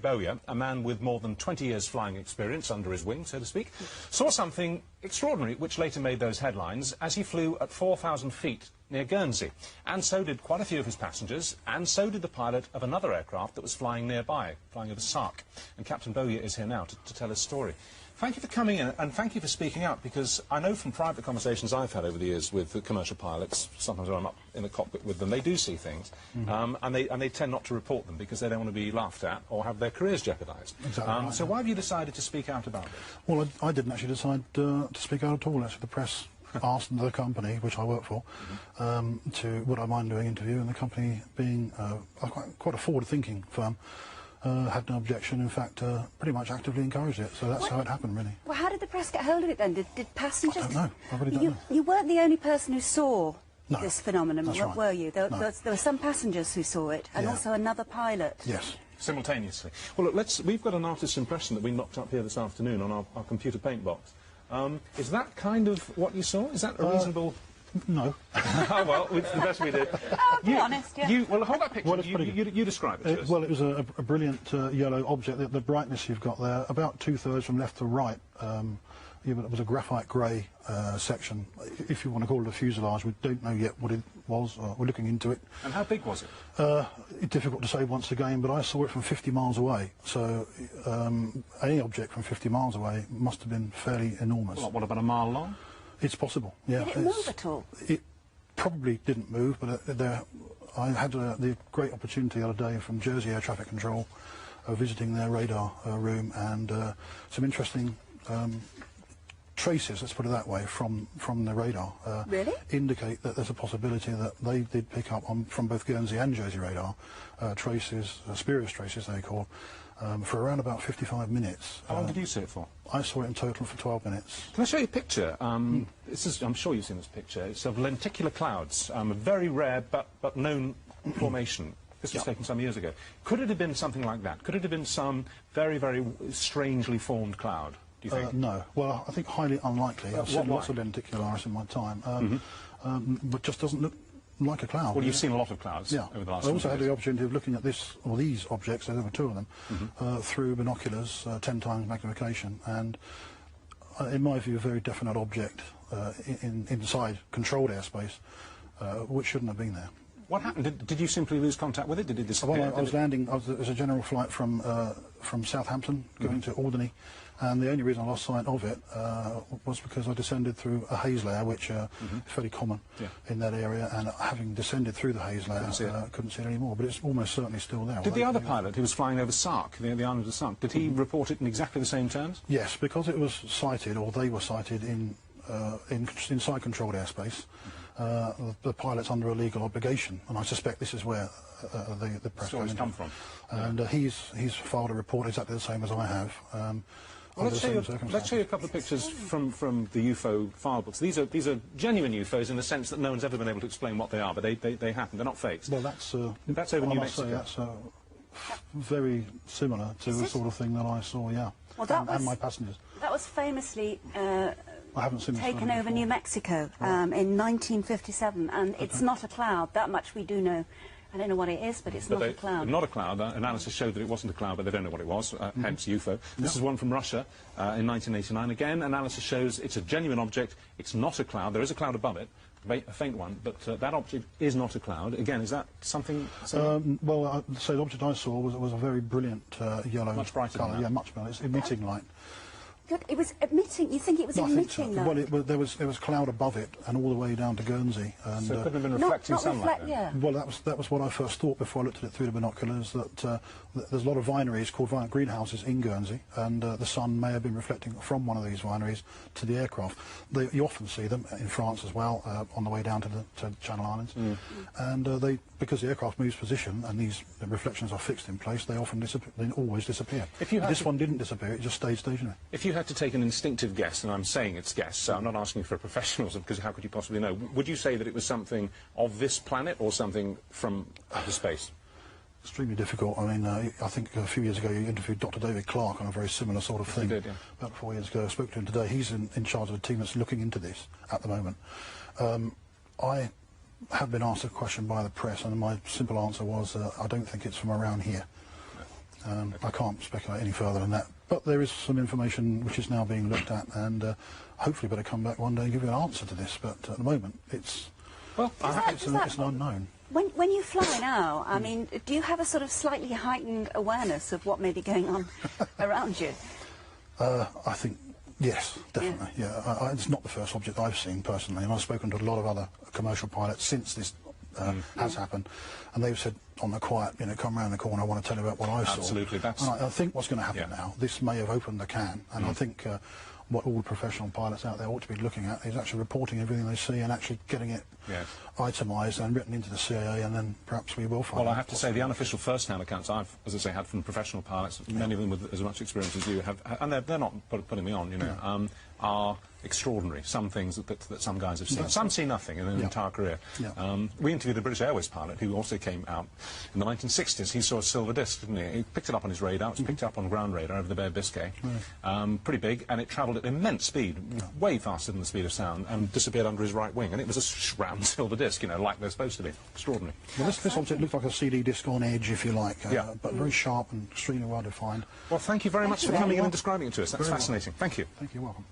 Bowyer, a man with more than 20 years flying experience under his wing, so to speak, saw something extraordinary which later made those headlines as he flew at 4,000 feet near Guernsey. And so did quite a few of his passengers, and so did the pilot of another aircraft that was flying nearby, flying over Sark. And Captain Bowyer is here now to tell his story. Thank you for coming in, and thank you for speaking out, because I know from private conversations I've had over the years with the commercial pilots, sometimes when I'm up in the cockpit with them, they do see things, and they tend not to report them because they don't want to be laughed at or have their careers jeopardised. Exactly right, so why have you decided to speak out about this? Well, I didn't actually decide to speak out at all. Actually, the press asked the company, which I work for, would I mind doing an interview, and the company, being quite a forward-thinking firm, had no objection. In fact, pretty much actively encouraged it. So that's how it happened, really. Well, how did the press get hold of it then? Did passengers? I don't know. I really don't know. You weren't the only person who saw No, this phenomenon, that's right. were you? There No. were some passengers who saw it, and Yeah. also another pilot. Yes. Simultaneously. Well, look, we've got an artist's impression that we knocked up here this afternoon on our computer paint box. Is that kind of what you saw? Is that a reasonable... No. Oh, well, it's the best we did. Oh, be honest, yeah. Well, hold that picture. Well, you describe it to us. Well, it was a brilliant yellow object. The brightness you've got there, about two-thirds from left to right, it was a graphite grey section, if you want to call it a fuselage. We don't know yet what it was. We're looking into it. And how big was it? Difficult to say once again, but I saw it from 50 miles away. So any object from 50 miles away must have been fairly enormous. What, about a mile long? It's possible, yeah. Did it move at all? It probably didn't move, but I had the great opportunity the other day from Jersey Air Traffic Control visiting their radar room, and some interesting traces, let's put it that way, from the radar Really? indicate that there's a possibility that they did pick up on, from both Guernsey and Jersey radar, traces, spurious traces they call, for around about 55 minutes. How long did you see it for? I saw it in total for 12 minutes. Can I show you a picture? This is, I'm sure you've seen this picture. It's of lenticular clouds, a very rare but known formation. This was taken some years ago. Could it have been something like that? Could it have been some very, very strangely formed cloud, do you think? No. Well, I think highly unlikely. I've seen lots of lenticularis in my time, but just doesn't look like a cloud. Well, you've seen a lot of clouds over the last I also few had years. the opportunity of looking at these objects, there were two of them, through binoculars, 10 times magnification, and in my view, a very definite object inside controlled airspace, which shouldn't have been there. What happened? Did you simply lose contact with it? Did it disappear? Well, I was landing. It was a general flight from Southampton going to Alderney, and the only reason I lost sight of it was because I descended through a haze layer, which is fairly common in that area, and having descended through the haze layer, couldn't see it anymore. But it's almost certainly still there. Did the other pilot who was flying over Sark, the island of Sark, did he report it in exactly the same terms? Yes, because it was sighted, or they were sighted inside controlled airspace. The pilot's under a legal obligation, and I suspect this is where the press stories come from. And he's filed a report exactly the same as I have. Well, let's show you a couple of pictures from the UFO file books. These are genuine UFOs in the sense that no one's ever been able to explain what they are, but they happen. They're not fakes. Well, that's over New Mexico. That's very similar to the sort of thing that I saw, yeah. Well, and my passengers. That was famously I haven't seen taken over New Mexico in 1957, and it's not a cloud. That much we do know. I don't know what it is, but it's not a cloud. Not a cloud. Analysis showed that it wasn't a cloud, but they don't know what it was, hence UFO. This is one from Russia in 1989. Again, analysis shows it's a genuine object. It's not a cloud. There is a cloud above it, a faint one, but that object is not a cloud. Again, is that something... well, so the object I saw was a very brilliant yellow much brighter colour. than that. Yeah, much brighter. It's emitting light. Good. It was emitting. You think it was emitting? Well, there was cloud above it, and all the way down to Guernsey. And, so it couldn't have been reflecting sunlight. Well, that was what I first thought before I looked at it through the binoculars. That there's a lot of vineries called greenhouses in Guernsey, and the sun may have been reflecting from one of these vineries to the aircraft. You often see them in France as well, on the way down to Channel Islands, and because the aircraft moves position and these reflections are fixed in place, they often disappear. They always disappear. This one didn't disappear; it just stayed stationary. If you had to take an instinctive guess, and I'm saying it's guess, so I'm not asking for professionals, because how could you possibly know? Would you say that it was something of this planet or something from outer space? Extremely difficult. I mean, I think a few years ago you interviewed Dr. David Clark on a very similar sort of thing. He did, yeah. About 4 years ago. I spoke to him today. He's in charge of a team that's looking into this at the moment. I have been asked a question by the press, and my simple answer was, I don't think it's from around here. I can't speculate any further than that. But there is some information which is now being looked at, and hopefully better come back one day and give you an answer to this. But at the moment, it's an unknown. When you fly now, I mean, do you have a sort of slightly heightened awareness of what may be going on around you? I think, yes, definitely, yeah. It's not the first object I've seen, personally, and I've spoken to a lot of other commercial pilots since this has happened, and they've said, on the quiet, you know, come round the corner, I want to tell you about what I saw. Absolutely, that's... And I think what's going to happen now, this may have opened the can, and I think what all professional pilots out there ought to be looking at is actually reporting everything they see and actually getting it itemised and written into the CAA, and then perhaps we will find out. Well, I have to say, the unofficial first-hand accounts I've, as I say, had from professional pilots, many of them with as much experience as you have, and they're not putting me on, you know, are extraordinary. Some things that some guys have seen. Some see nothing in their entire career. We interviewed a British Airways pilot who also came out in the 1960s. He saw a silver disc, didn't he? He picked it up on his radar. It was picked up on ground radar over the Bay of Biscay. Pretty big, and it travelled at immense speed, way faster than the speed of sound, and disappeared under his right wing. And it was a round silver disc, you know, like they're supposed to be. Extraordinary. Well, this object looked like a CD disc on edge, if you like, but very sharp and extremely well defined. Well, thank you very much for coming in and describing it to us. That's fascinating. Thank you. Thank you. Welcome.